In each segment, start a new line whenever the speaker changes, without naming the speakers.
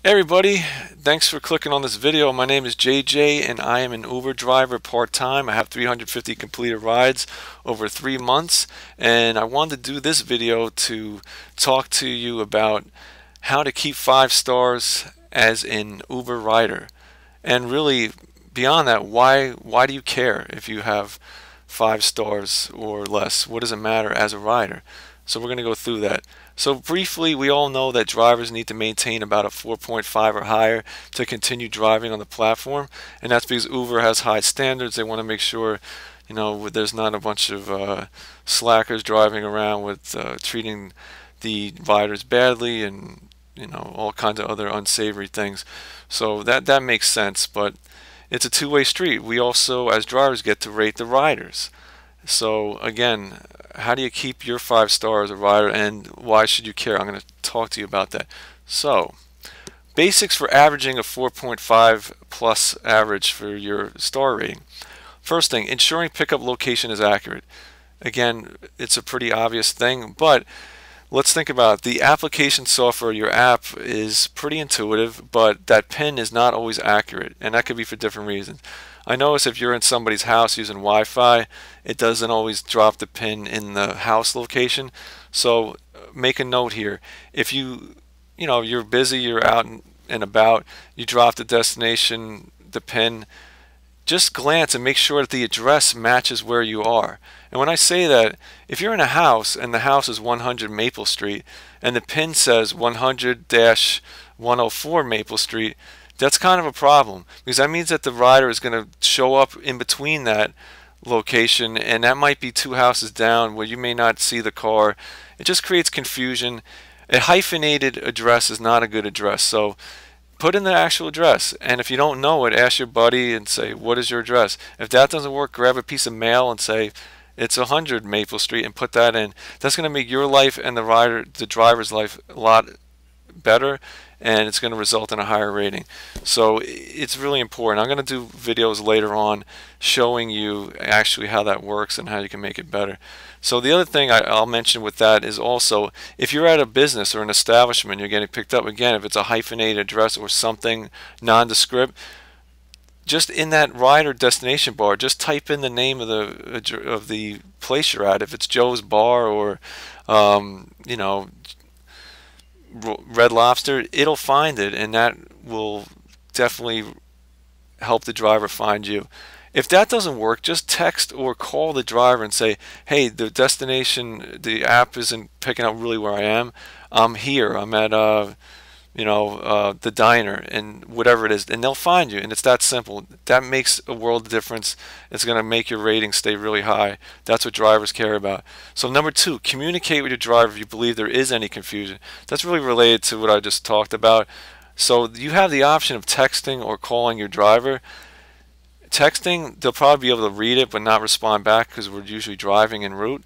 Hey everybody, thanks for clicking on this video. My name is JJ and I am an Uber driver part-time. I have 350 completed rides over 3 months, and I wanted to do this video to talk to you about how to keep 5 stars as an Uber rider. And really beyond that, why do you care if you have 5 stars or less? What does it matter as a rider? So we're going to go through that. So briefly, we all know that drivers need to maintain about a 4.5 or higher to continue driving on the platform, and that's because Uber has high standards. They want to make sure, there's not a bunch of slackers driving around with treating the riders badly and all kinds of other unsavory things. So that makes sense, but it's a two-way street. We also, as drivers, get to rate the riders. So again, how do you keep your 5 stars as a rider, and why should you care? I'm going to talk to you about that. So, basics for averaging a 4.5 plus average for your star rating. First thing, ensuring pickup location is accurate. Again, it's a pretty obvious thing, but let's think about it. The application software, your app, is pretty intuitive, but that pin is not always accurate, and that could be for different reasons. I notice if you're in somebody's house using Wi-Fi, it doesn't always drop the pin in the house location. So make a note here. If you're busy, you're out and about, you drop the destination, the pin, just glance and make sure that the address matches where you are. And when I say that, if you're in a house and the house is 100 Maple Street and the pin says 100-104 Maple Street, that's kind of a problem, because that means that the rider is going to show up in between that location, and that might be 2 houses down where you may not see the car. It just creates confusion. A hyphenated address is not a good address, so put in the actual address, and if you don't know it, ask your buddy and say, what is your address? If that doesn't work, grab a piece of mail and say it's 100 Maple Street and put that in. That's going to make your life and the driver's life a lot better, and it's going to result in a higher rating. So it's really important. I'm going to do videos later on showing you actually how that works and how you can make it better. So the other thing I'll mention with that is also, if you're at a business or an establishment, you're getting picked up, again, if it's a hyphenated address or something nondescript, just in that rider destination bar, just type in the name of the place you're at. If it's Joe's Bar or Red Lobster, it'll find it, and that will definitely help the driver find you. If that doesn't work, just text or call the driver and say, hey, the destination, the app isn't picking up really where I am. I'm here. I'm at the diner, and whatever it is, and they'll find you, and it's that simple. That makes a world of difference. It's going to make your rating stay really high. That's what drivers care about. So number 2, communicate with your driver if you believe there is any confusion. That's really related to what I just talked about. So you have the option of texting or calling your driver. Texting, they'll probably be able to read it but not respond back because we're usually driving en route.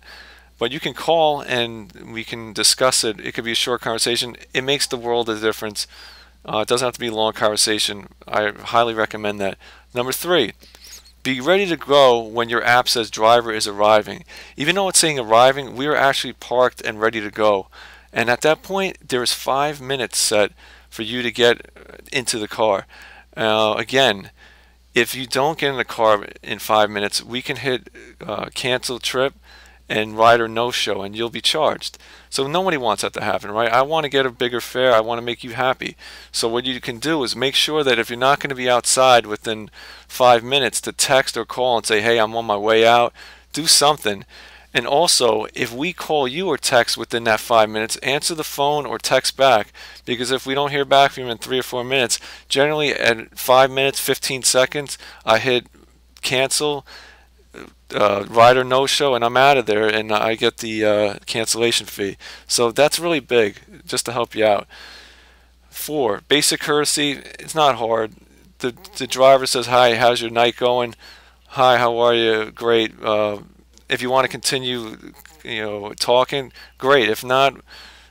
But you can call and we can discuss it. It could be a short conversation. It makes the world of difference. It doesn't have to be a long conversation. I highly recommend that. Number 3, be ready to go when your app says driver is arriving. Even though it's saying arriving, we are actually parked and ready to go. And at that point, there is 5 minutes set for you to get into the car. Again, if you don't get in the car in 5 minutes, we can hit cancel trip and rider no-show, and you'll be charged. So nobody wants that to happen, right? I want to get a bigger fare. I want to make you happy. So what you can do is make sure that if you're not going to be outside within 5 minutes, to text or call and say, hey, I'm on my way out. Do something. And also, if we call you or text within that 5 minutes, answer the phone or text back, because if we don't hear back from you in 3 or 4 minutes, generally at 5 minutes, 15 seconds, I hit cancel, rider no-show, and I'm out of there, and I get the cancellation fee. So that's really big, just to help you out. 4, basic courtesy. It's not hard. The driver says, hi, how's your night going? Hi, how are you? Great. If you want to continue talking, great. If not,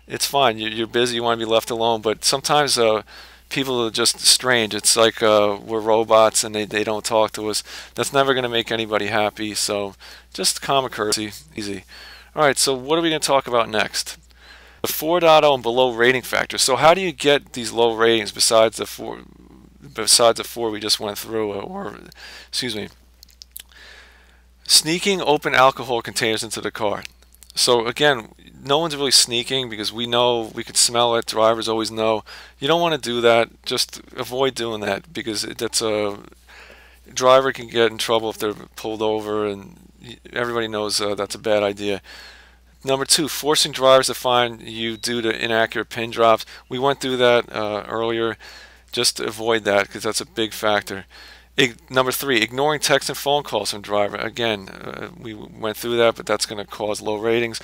it's fine. You're busy, you want to be left alone. But sometimes people are just strange. It's like we're robots and they don't talk to us. That's never going to make anybody happy. So just common courtesy, easy. All right, so what are we going to talk about next? The 4.0 and below rating factor. So how do you get these low ratings besides the four we just went through, or excuse me, sneaking open alcohol containers into the car. So again, no one's really sneaking because we know, we can smell it. Drivers always know. You don't want to do that. Just avoid doing that because that's a driver can get in trouble if they're pulled over, and everybody knows that's a bad idea. Number two, forcing drivers to find you due to inaccurate pin drops. We went through that earlier. Just avoid that because that's a big factor. Number three, ignoring text and phone calls from driver. Again, we went through that, but that's going to cause low ratings.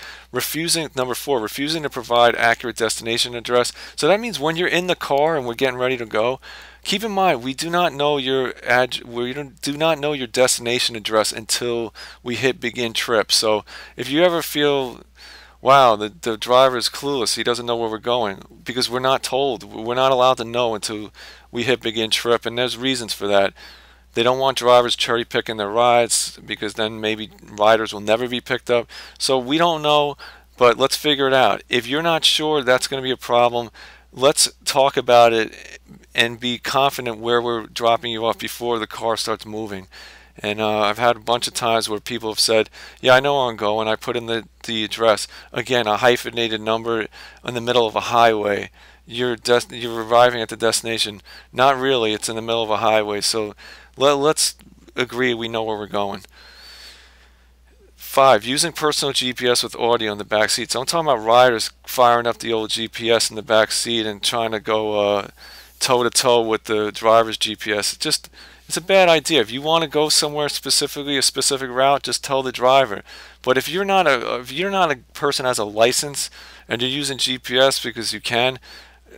Number four, refusing to provide accurate destination address. So that means when you're in the car and we're getting ready to go, keep in mind we do not know your destination address until we hit begin trip. So if you ever feel, wow, the driver is clueless, he doesn't know where we're going, because we're not told. We're not allowed to know until we hit begin trip, and there's reasons for that. They don't want drivers cherry picking their rides because then maybe riders will never be picked up. So we don't know, but let's figure it out. If you're not sure that's going to be a problem, let's talk about it and be confident where we're dropping you off before the car starts moving. And I've had a bunch of times where people have said, yeah, I know where I'm going. I put in the address. Again, a hyphenated number in the middle of a highway. You're arriving at the destination. Not really. It's in the middle of a highway. So let's agree we know where we're going. 5, using personal GPS with audio in the back seat. So I'm talking about riders firing up the old GPS in the back seat and trying to go toe-to-toe with the driver's GPS. It's a bad idea. If you want to go somewhere specifically, a specific route, just tell the driver. But if you're not a person who has a license and you're using GPS because you can,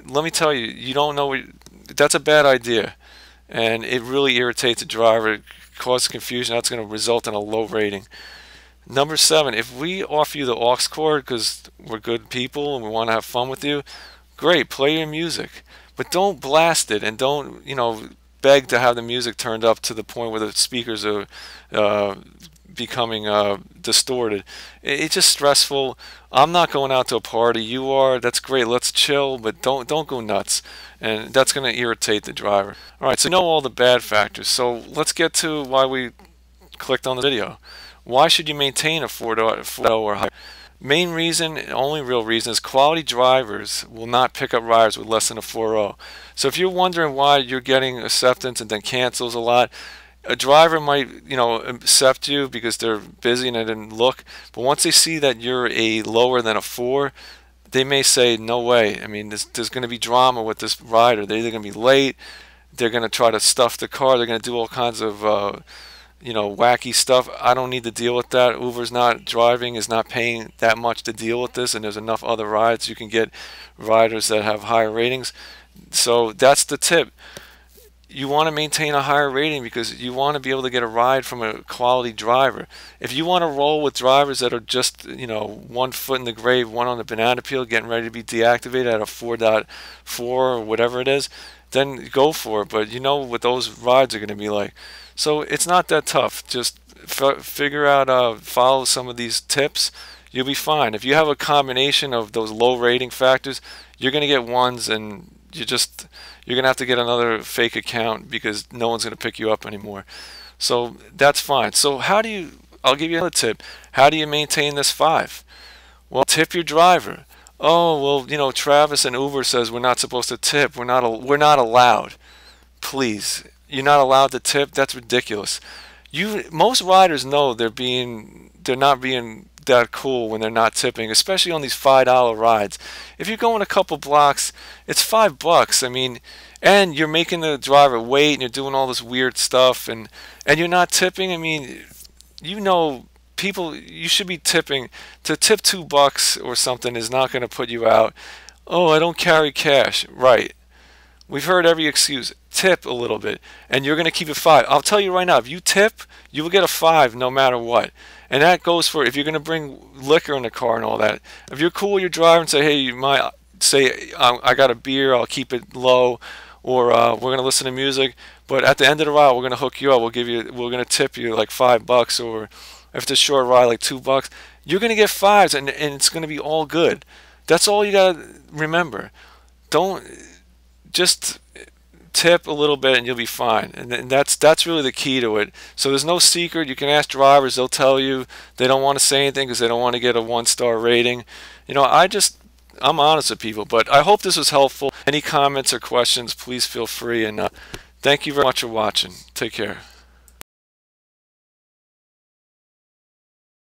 let me tell you, you don't know. That's a bad idea. And it really irritates the driver. It causes confusion. That's going to result in a low rating. Number 7, if we offer you the aux cord because we're good people and we want to have fun with you, great, play your music. But don't blast it, and don't, beg to have the music turned up to the point where the speakers are becoming distorted. It's just stressful. I'm not going out to a party. You are. That's great. Let's chill, but don't go nuts. And that's going to irritate the driver. All right, so you know all the bad factors. So let's get to why we clicked on the video. Why should you maintain a 4.0 or higher? Main reason, only real reason, is quality drivers will not pick up riders with less than a 4.0. So if you're wondering why you're getting acceptance and then cancels a lot, a driver might, accept you because they're busy and they didn't look. But once they see that you're a lower than a 4, they may say, no way. I mean, there's going to be drama with this rider. They're either going to be late, they're going to try to stuff the car, they're going to do all kinds of wacky stuff. I don't need to deal with that. Uber's not driving, is not paying that much to deal with this, and there's enough other rides. You can get riders that have higher ratings. So that's the tip. You want to maintain a higher rating because you want to be able to get a ride from a quality driver. If you want to roll with drivers that are just, 1 foot in the grave, one on the banana peel, getting ready to be deactivated at a 4.4 or whatever it is, then go for it. But you know what those rides are going to be like. So it's not that tough. Just figure out, follow some of these tips. You'll be fine. If you have a combination of those low rating factors, you're going to get ones, and you're going to have to get another fake account because no one's going to pick you up anymore. So that's fine. So I'll give you another tip. How do you maintain this 5? Well, tip your driver. Oh, well, Travis and Uber says we're not supposed to tip. We're not allowed. Please. You're not allowed to tip? That's ridiculous. Most riders know they're not being that cool when they're not tipping, especially on these $5 rides. If you're going a couple blocks, it's $5. I mean, and you're making the driver wait, and you're doing all this weird stuff, and you're not tipping. I mean, people, you should be tipping. To tip $2 or something is not going to put you out. Oh, I don't carry cash. Right. We've heard every excuse. Tip a little bit, and you're going to keep it 5. I'll tell you right now, if you tip, you will get a 5 no matter what. And that goes for if you're going to bring liquor in the car and all that. If you're cool with your driver and say, hey, you might say, I got a beer, I'll keep it low, or we're going to listen to music, but at the end of the ride, we're going to hook you up. We're going to tip you like $5, or if it's a short ride, like $2, you're going to get 5s, and it's going to be all good. That's all you got to remember. Don't just tip a little bit and you'll be fine. And that's really the key to it. So there's no secret. You can ask drivers. They'll tell you. They don't want to say anything because they don't want to get a 1-star rating. I'm honest with people. But I hope this was helpful. Any comments or questions, please feel free. And thank you very much for watching. Take care.